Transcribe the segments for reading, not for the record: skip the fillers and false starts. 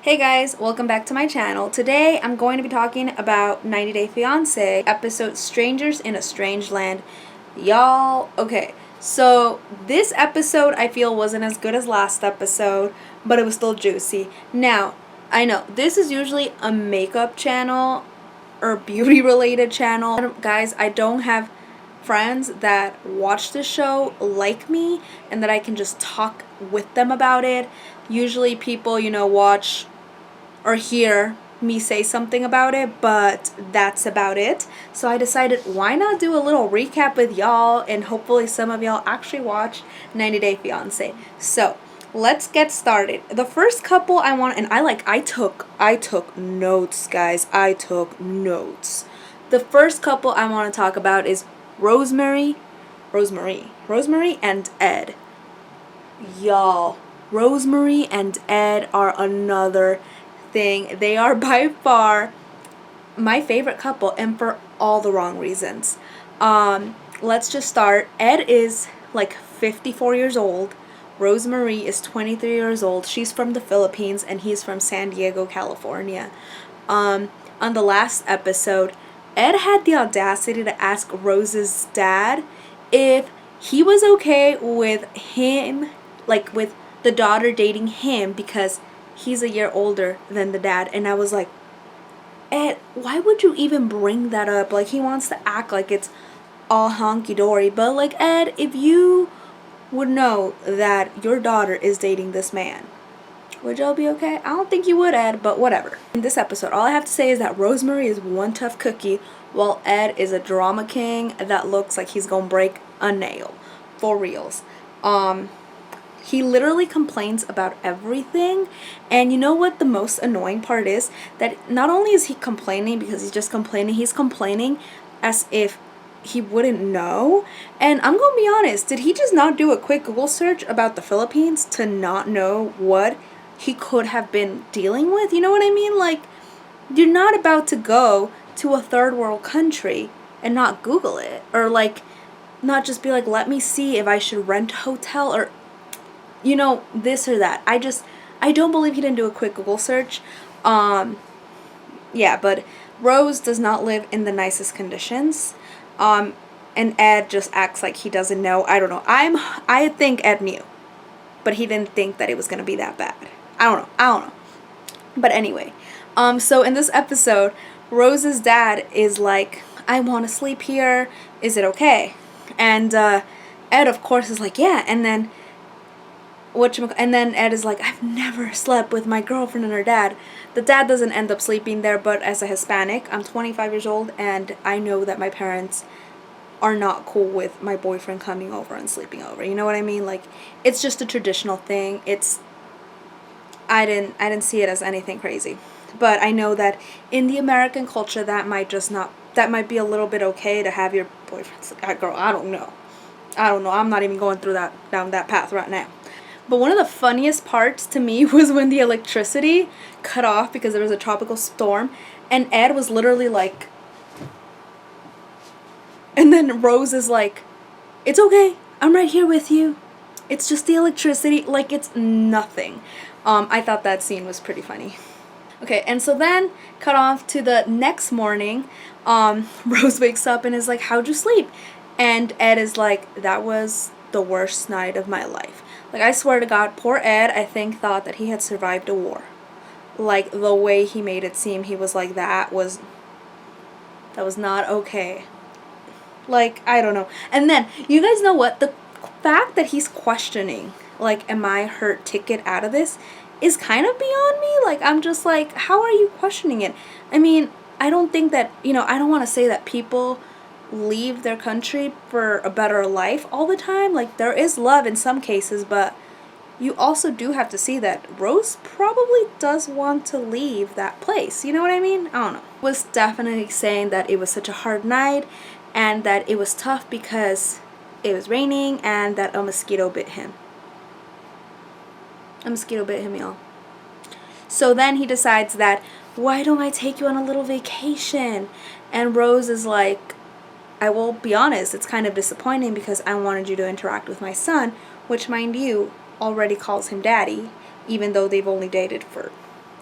Hey guys, welcome back to my channel. Today I'm going to be talking about 90 Day Fiance episode Strangers in a Strange Land. Y'all, okay, so this episode I feel wasn't as good as last episode, but it was still juicy. Now, I know this is usually a makeup channel or beauty related channel. Guys, I don't have friends that watch the show like me and that I can just talk with them about it. Usually people, watch or hear me say something about it, but that's about it. So I decided, why not do a little recap with y'all, and hopefully some of y'all actually watch 90 Day Fiance. So let's get started. The first couple I want, and I took notes, guys. I took notes. The first couple I want to talk about is Rosemary and Ed. Y'all, Rosemary and Ed are another thing. They are by far my favorite couple, and for all the wrong reasons. Let's just start. Ed is like 54 years old. Rosemary is 23 years old. She's from the Philippines and he's from San Diego, California. On the last episode, Ed had the audacity to ask Rose's dad if he was okay with him, like with the daughter dating him, because he's a year older than the dad. And I was like, Ed, why would you even bring that up? Like, he wants to act like it's all honky-dory. But, like, Ed, if you would know that your daughter is dating this man, would y'all be okay? I don't think you would, Ed, but whatever. In this episode, all I have to say is that Rosemary is one tough cookie, while Ed is a drama king that looks like he's gonna break a nail. For reals. He literally complains about everything. And you know what the most annoying part is? That not only is he complaining because he's just complaining, he's complaining as if he wouldn't know. And I'm gonna be honest, did he just not do a quick Google search about the Philippines to not know what he could have been dealing with? You know what I mean? Like, you're not about to go to a third world country and not Google it. Or like, not just be like, let me see if I should rent a hotel or this or that. I don't believe he didn't do a quick Google search. Yeah, but Rose does not live in the nicest conditions. And Ed just acts like he doesn't know. I don't know. I think Ed knew, but he didn't think that it was gonna be that bad. I don't know. But anyway, so in this episode, Rose's dad is like, I want to sleep here. Is it okay? And Ed, of course, is like, yeah. And then Ed is like, I've never slept with my girlfriend and her dad. The dad doesn't end up sleeping there, but as a Hispanic, I'm 25 years old, and I know that my parents are not cool with my boyfriend coming over and sleeping over. You know what I mean? Like, it's just a traditional thing. I didn't see it as anything crazy. But I know that in the American culture, that might be a little bit okay to have your boyfriend sleep. Girl, I don't know. I'm not even going down that path right now. But one of the funniest parts to me was when the electricity cut off because there was a tropical storm, and Ed was literally like, and then Rose is like, it's okay, I'm right here with you. It's just the electricity, like it's nothing. I thought that scene was pretty funny. Okay, and so then cut off to the next morning. Rose wakes up and is like, how'd you sleep? And Ed is like, that was the worst night of my life. Like, I swear to God, poor Ed, I think, thought that he had survived a war. Like, the way he made it seem, he was like, that was not okay. Like, I don't know. And then, you guys know what? The fact that he's questioning, like, am I her ticket out of this, is kind of beyond me. Like, I'm just like, how are you questioning it? I mean, I don't think that, I don't want to say that people leave their country for a better life all the time. Like, there is love in some cases, but you also do have to see that Rose probably does want to leave that place. You know what I mean? I don't know. Was definitely saying that it was such a hard night and that it was tough because it was raining and that a mosquito bit him. Y'all. So then he decides that, why don't I take you on a little vacation? And Rose is like, I will be honest, it's kind of disappointing because I wanted you to interact with my son, which, mind you, already calls him daddy, even though they've only dated for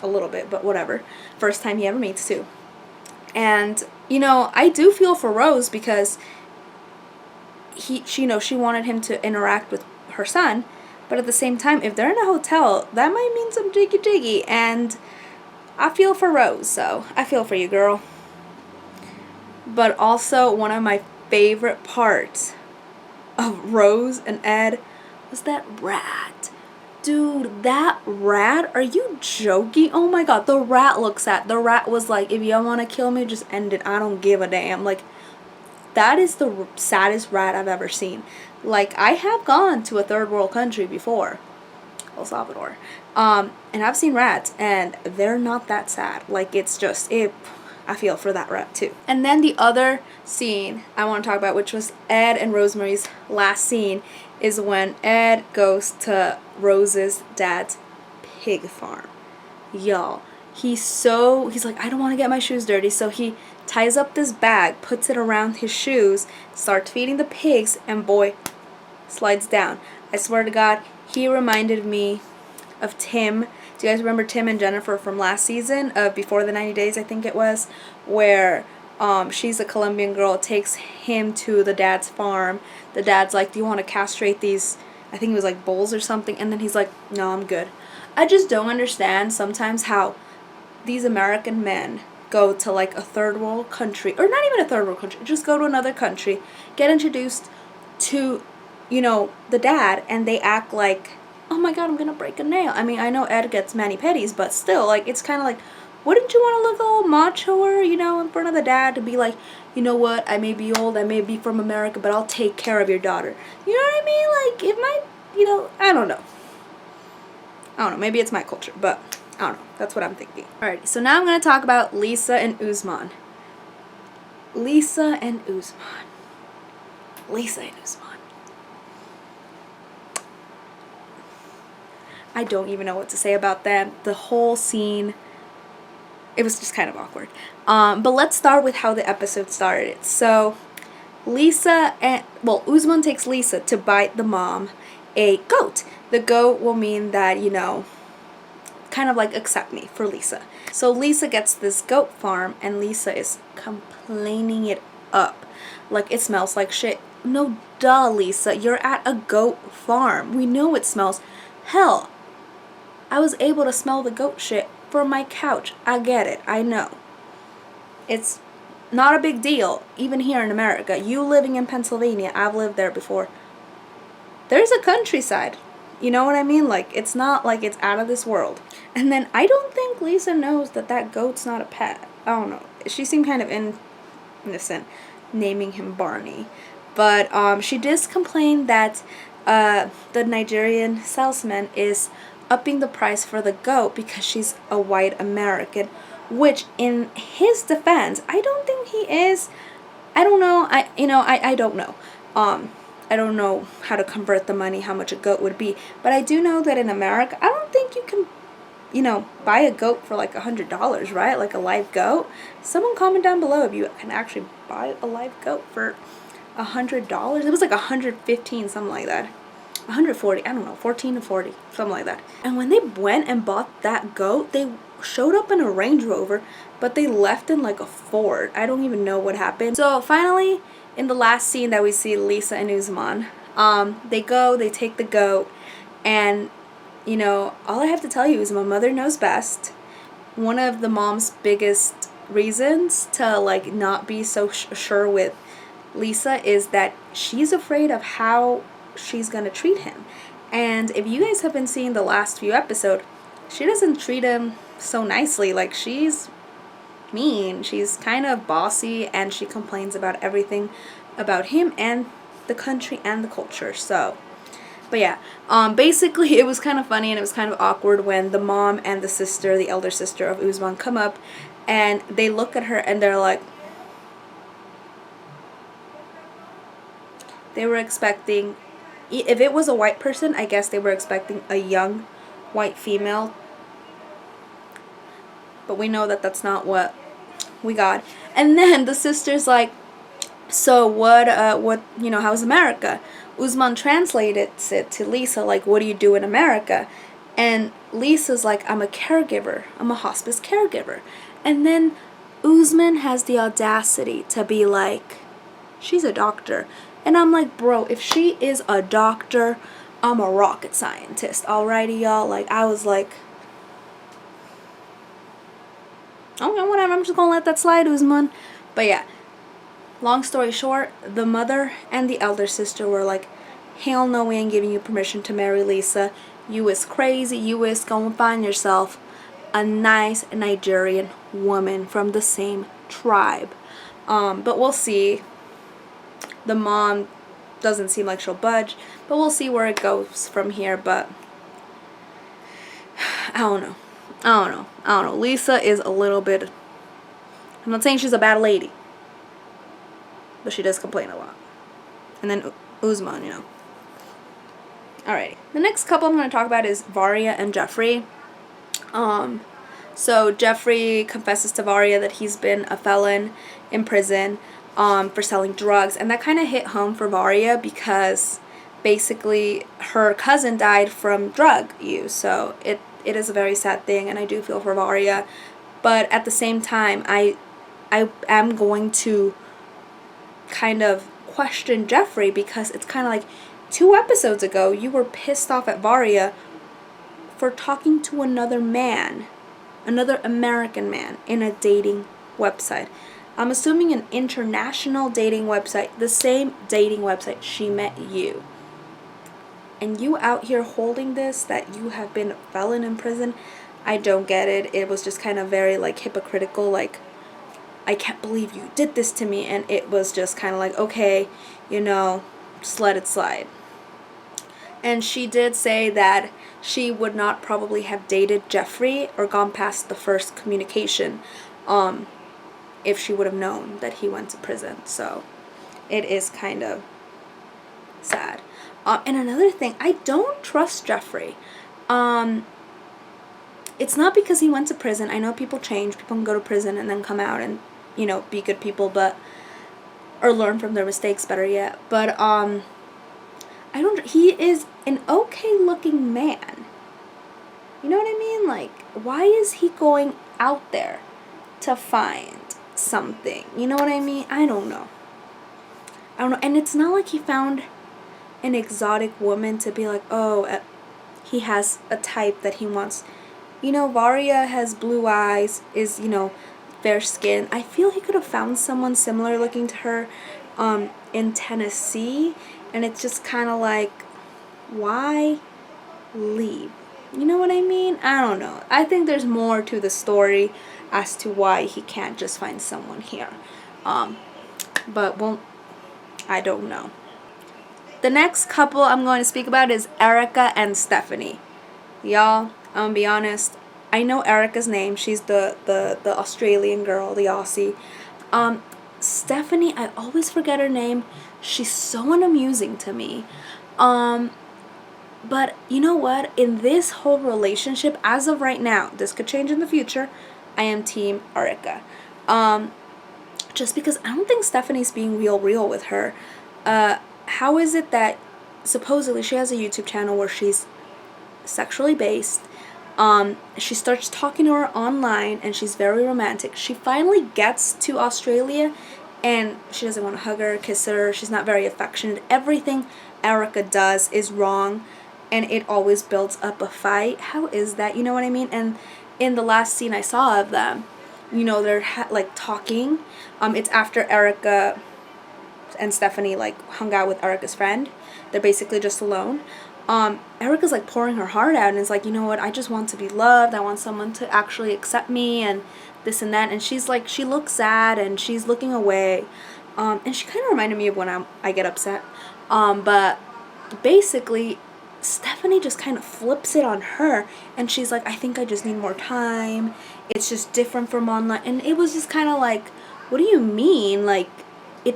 a little bit, but whatever. First time he ever meets too. And, you know, I do feel for Rose because she wanted him to interact with her son, but at the same time, if they're in a hotel, that might mean some jiggy, and I feel for Rose, so I feel for you, girl. But also, one of my favorite parts of Rose and Ed was that rat. Dude, that rat? Are you joking? Oh my god, the rat looks sad. The rat was like, if you want to kill me, just end it. I don't give a damn. Like, that is the saddest rat I've ever seen. Like, I have gone to a third world country before, El Salvador, and I've seen rats, and they're not that sad. Like, it's just, I feel for that rat too. And then the other scene I want to talk about, which was Ed and Rosemary's last scene, is when Ed goes to Rose's dad's pig farm. Y'all, he's like, I don't want to get my shoes dirty, so he ties up this bag, puts it around his shoes, starts feeding the pigs, and boy, slides down. I swear to God, he reminded me of Tim. Do you guys remember Tim and Jennifer from last season of Before the 90 Days, I think it was, where she's a Colombian girl, takes him to the dad's farm. The dad's like, do you want to castrate these, I think it was like bulls or something, and then he's like, no, I'm good. I just don't understand sometimes how these American men go to like a third world country, or not even a third world country, just go to another country, get introduced to, you know, the dad, and they act like, oh my god, I'm gonna break a nail. I mean, I know Ed gets mani-pedis, but still, like, it's kind of like, wouldn't you want to look all macho-er, you know, in front of the dad, to be like, you know what, I may be old, I may be from America, but I'll take care of your daughter. You know what I mean? Like, it might, you know, I don't know, maybe it's my culture, but I don't know, that's what I'm thinking. Alrighty, so now I'm going to talk about Lisa and Usman. Lisa and Usman. I don't even know what to say about them. The whole scene, it was just kind of awkward. But let's start with how the episode started. So, Usman takes Lisa to buy the mom a goat. The goat will mean that, you know, kind of like accept me for Lisa. So Lisa gets this goat farm, and Lisa is complaining it up. Like, it smells like shit. No, duh, Lisa. You're at a goat farm. We know it smells. Hell, I was able to smell the goat shit from my couch. I get it. I know. It's not a big deal, even here in America. You living in Pennsylvania, I've lived there before. There's a countryside. You know what I mean? Like, it's not like it's out of this world. And then I don't think Lisa knows that that goat's not a pet. I don't know. She seemed kind of innocent naming him Barney. But she did complain that the Nigerian salesman is upping the price for the goat because she's a white American, which in his defense, I don't think he is. I don't know. I don't know. I don't know how to convert the money, how much a goat would be. But I do know that in America, I don't think you can, you know, buy a goat for like $100, right? Like a live goat. Someone comment down below if you can actually buy a live goat for $100. It was like 115, something like that. 140, I don't know, 14 to 40, something like that. And when they went and bought that goat, they showed up in a Range Rover, but they left in like a Ford. I don't even know what happened. So finally, in the last scene that we see Lisa and Usman, they take the goat, and, you know, all I have to tell you is my mother knows best. One of the mom's biggest reasons to, like, not be so sure with Lisa is that she's afraid of how she's gonna treat him. And if you guys have been seeing the last few episodes, she doesn't treat him so nicely. Like, she's mean, she's kind of bossy, and she complains about everything about him and the country and the culture. So, but yeah, basically it was kind of funny, and it was kind of awkward when the mom and the sister, the elder sister of Usman, come up, and they look at her and they're like, they were expecting, if it was a white person, I guess they were expecting a young white female. But we know that that's not what we got. And then the sister's like, so what, you know, how's America? Usman translated it to Lisa, like, what do you do in America? And Lisa's like, I'm a caregiver. I'm a hospice caregiver. And then Usman has the audacity to be like, she's a doctor. And I'm like, bro, if she is a doctor, I'm a rocket scientist. Alrighty, y'all. Like, I was like, okay, whatever. I'm just gonna let that slide, Usman. But yeah, long story short, the mother and the elder sister were like, hell no, we ain't giving you permission to marry Lisa. You is crazy. You is gonna find yourself a nice Nigerian woman from the same tribe. But we'll see. The mom doesn't seem like she'll budge, but we'll see where it goes from here. But I don't know. Lisa is a little bit, I'm not saying she's a bad lady, but she does complain a lot. And then Usman, you know. Alrighty. The next couple I'm going to talk about is Varya and Jeffrey. So Jeffrey confesses to Varya that he's been a felon in prison for selling drugs, and that kind of hit home for Varya because basically her cousin died from drug use. So it is a very sad thing, and I do feel for Varya. But at the same time, I am going to kind of question Jeffrey because it's kind of like 2 episodes ago you were pissed off at Varya for talking to another man, another American man, in a dating website. I'm assuming an international dating website, the same dating website she met you. And you out here holding this that you have been a felon in prison. I don't get it. It was just kind of very like hypocritical, like, I can't believe you did this to me. And it was just kind of like, okay, you know, just let it slide. And she did say that she would not probably have dated Jeffrey or gone past the first communication if she would have known that he went to prison. So it is kind of sad. And another thing, I don't trust Jeffrey. It's not because he went to prison. I know people change. People can go to prison and then come out and, you know, be good people, but, or learn from their mistakes, better yet. But he is an okay looking man. You know what I mean? Like, why is he going out there to find something? You know what I mean? I don't know. And it's not like he found an exotic woman to be like, oh, he has a type that he wants. You know, Varya has blue eyes, is, you know, fair skin. I feel he could have found someone similar looking to her in Tennessee. And it's just kind of like, why leave? You know what I mean? I don't know. I think there's more to the story as to why he can't just find someone here. But I don't know. The next couple I'm going to speak about is Erica and Stephanie. Y'all, I'm gonna be honest. I know Erica's name. She's the Australian girl, the Aussie. Stephanie, I always forget her name. She's so unamusing to me. But you know what? In this whole relationship, as of right now, this could change in the future, I am team Erica. Just because I don't think Stephanie's being real with her. How is it that supposedly she has a YouTube channel where she's sexually based? She starts talking to her online and she's very romantic. She finally gets to Australia and she doesn't want to hug her, kiss her. She's not very affectionate. Everything Erica does is wrong and it always builds up a fight. How is that? You know what I mean? And in the last scene I saw of them, you know, they're like talking. It's after Erica and Stephanie like hung out with Erica's friend. They're basically just alone. Erica's like pouring her heart out and is like, you know what, I just want to be loved. I want someone to actually accept me and this and that. And she's like, she looks sad and she's looking away. And she kind of reminded me of when I get upset. But basically, Stephanie just kind of flips it on her and she's like, I think I just need more time. It's just different from online. And it was just kind of like, what do you mean? Like,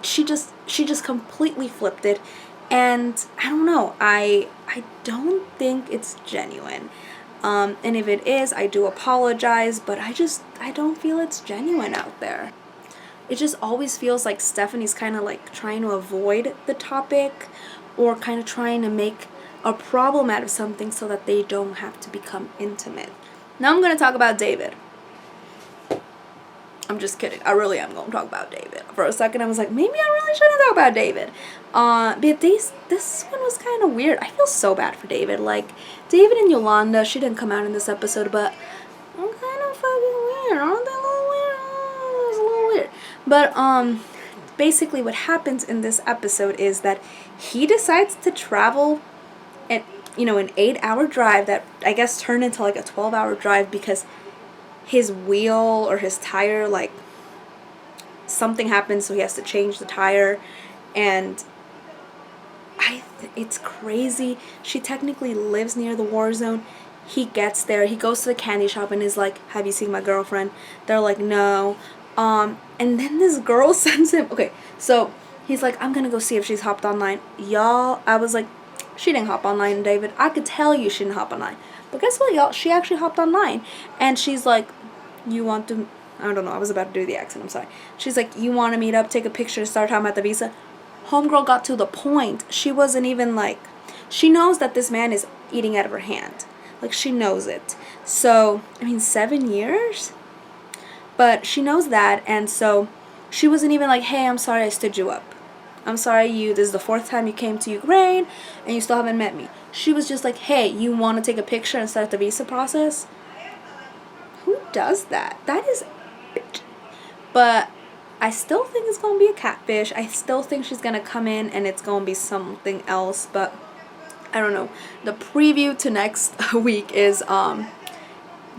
she just completely flipped it. And I don't know, I don't think it's genuine. And if it is, I do apologize, but I don't feel it's genuine out there. It just always feels like Stephanie's kind of like trying to avoid the topic or kind of trying to make a problem out of something so that they don't have to become intimate. Now I'm going to talk about David. I'm just kidding. I really am going to talk about David. For a second, I was like, maybe I really shouldn't talk about David. But this one was kind of weird. I feel so bad for David. Like, David and Yolanda, she didn't come out in this episode, but I'm kind of fucking weird. Aren't they a little weird? Oh, it's a little weird. But, basically what happens in this episode is that he decides to travel an 8-hour drive that I guess turned into like a 12-hour drive because his wheel or his tire, like, something happens, so he has to change the tire. And it's crazy. She technically lives near the war zone. He gets there, he goes to the candy shop and is like, have you seen my girlfriend? They're like, no. And then this girl sends him, okay, so he's like, I'm gonna go see if she's hopped online. Y'all, I was like, she didn't hop online, David. I could tell you she didn't hop online. But guess what, y'all? She actually hopped online. And she's like, you want to, I don't know, I was about to do the accent, I'm sorry. She's like, you want to meet up, take a picture, start talking about the visa? Homegirl got to the point. She wasn't even like, she knows that this man is eating out of her hand. Like, she knows it. So, 7 years? But she knows that, and so she wasn't even like, hey, I'm sorry I stood you up. I'm sorry this is the 4th time you came to Ukraine, and you still haven't met me. She was just like, hey, you want to take a picture and start the visa process? Who does that? That is bitch. But I still think it's going to be a catfish. I still think she's going to come in and it's going to be something else. But I don't know. The preview to next week is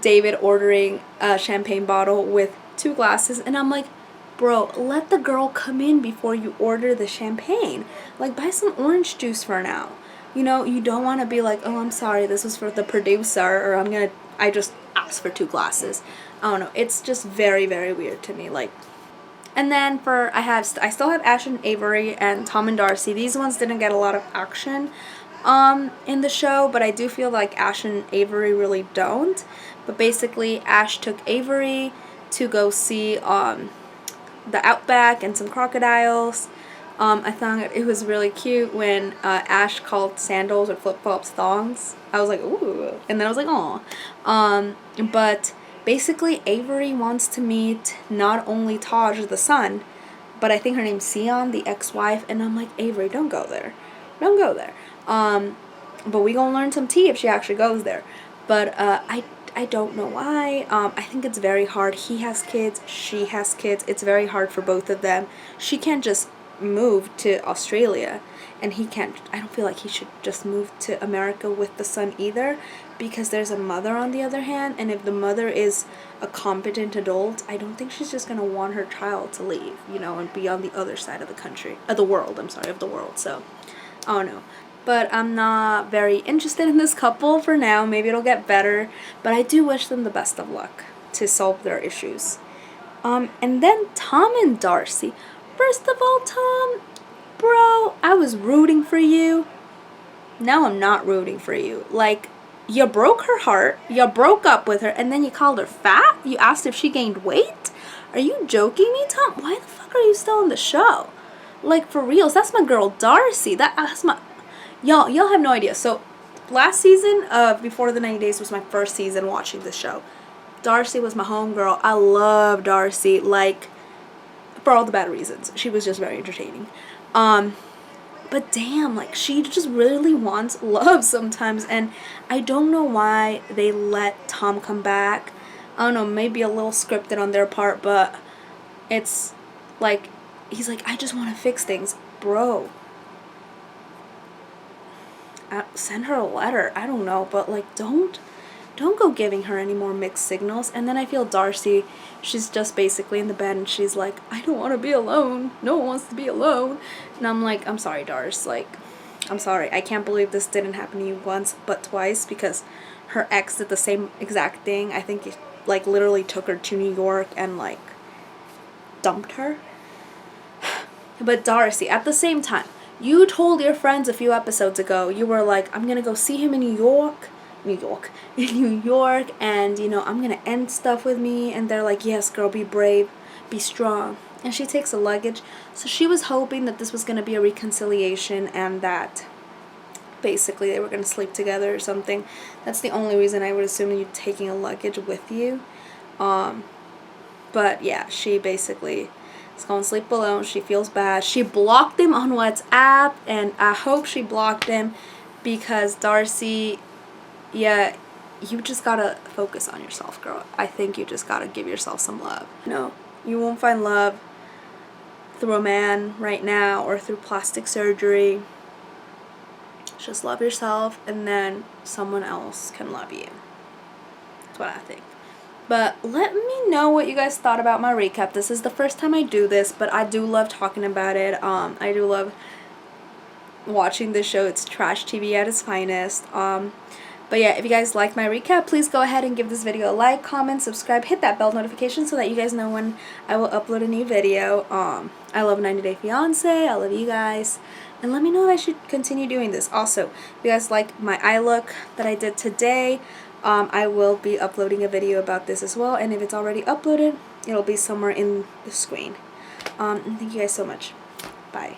David ordering a champagne bottle with 2 glasses. And I'm like, bro, let the girl come in before you order the champagne. Like, buy some orange juice for now. You know, you don't want to be like, oh, I'm sorry, this was for the producer, or I just asked for 2 glasses. I don't know. It's just very, very weird to me. Like, and then I still have Ash and Avery and Tom and Darcy. These ones didn't get a lot of action in the show, but I do feel like Ash and Avery really don't. But basically, Ash took Avery to go see the Outback and some crocodiles. I thought it was really cute when Ash called sandals or flip-flops thongs. I was like, ooh. And then I was like, aw. But basically, Avery wants to meet not only Taj, the son, but I think her name's Sion, the ex-wife. And I'm like, Avery, don't go there. Don't go there. But we gonna learn some tea if she actually goes there. But I don't know why. I think it's very hard. He has kids. She has kids. It's very hard for both of them. She can't just move to Australia, and he can't. I don't feel like he should just move to America with the son either, because there's a mother on the other hand, and if the mother is a competent adult, I don't think she's just gonna want her child to leave, and be on the other side of the country, of the world. So I don't know. But I'm not very interested in this couple for now. Maybe it'll get better, but I do wish them the best of luck to solve their issues. And then Tom and Darcy. First of all, Tom, bro, I was rooting for you. Now I'm not rooting for you. Like, you broke her heart, you broke up with her, and then you called her fat? You asked if she gained weight? Are you joking me, Tom? Why the fuck are you still on the show? Like, for reals, that's my girl Darcy. That's my... Y'all have no idea. So, last season of Before the 90 Days was my first season watching the show. Darcy was my homegirl. I love Darcy, like, for all the bad reasons. She was just very entertaining. But damn, like, she just really wants love sometimes, and I don't know why they let Tom come back. I don't know, maybe a little scripted on their part, but it's like, he's like, I just want to fix things. Bro, send her a letter. I don't know, but like, don't go giving her any more mixed signals. And then I feel Darcy, she's just basically in the bed and she's like, I don't want to be alone. No one wants to be alone. And I'm like, I'm sorry, Darcy. Like, I'm sorry. I can't believe this didn't happen to you once but twice, because her ex did the same exact thing. I think it, like, literally took her to New York and, like, dumped her. But Darcy, at the same time, you told your friends a few episodes ago, you were like, I'm going to go see him in New York, and, I'm going to end stuff with me. And they're like, yes, girl, be brave, be strong. And she takes the luggage. So she was hoping that this was going to be a reconciliation and that basically they were going to sleep together or something. That's the only reason I would assume you taking a luggage with you. But yeah, she basically is going to sleep alone. She feels bad. She blocked him on WhatsApp, and I hope she blocked him because Darcy, yeah, you just gotta focus on yourself, girl. I think you just gotta give yourself some love. No, you won't find love through a man right now or through plastic surgery. Just love yourself, and then someone else can love you. That's what I think. But let me know what you guys thought about my recap. This is the first time I do this, but I do love talking about it. I do love watching this show. It's trash TV at its finest. But yeah, if you guys like my recap, please go ahead and give this video a like, comment, subscribe, hit that bell notification so that you guys know when I will upload a new video. I love 90 Day Fiance. I love you guys. And let me know if I should continue doing this. Also, if you guys like my eye look that I did today, I will be uploading a video about this as well. And if it's already uploaded, it'll be somewhere in the screen. And thank you guys so much. Bye.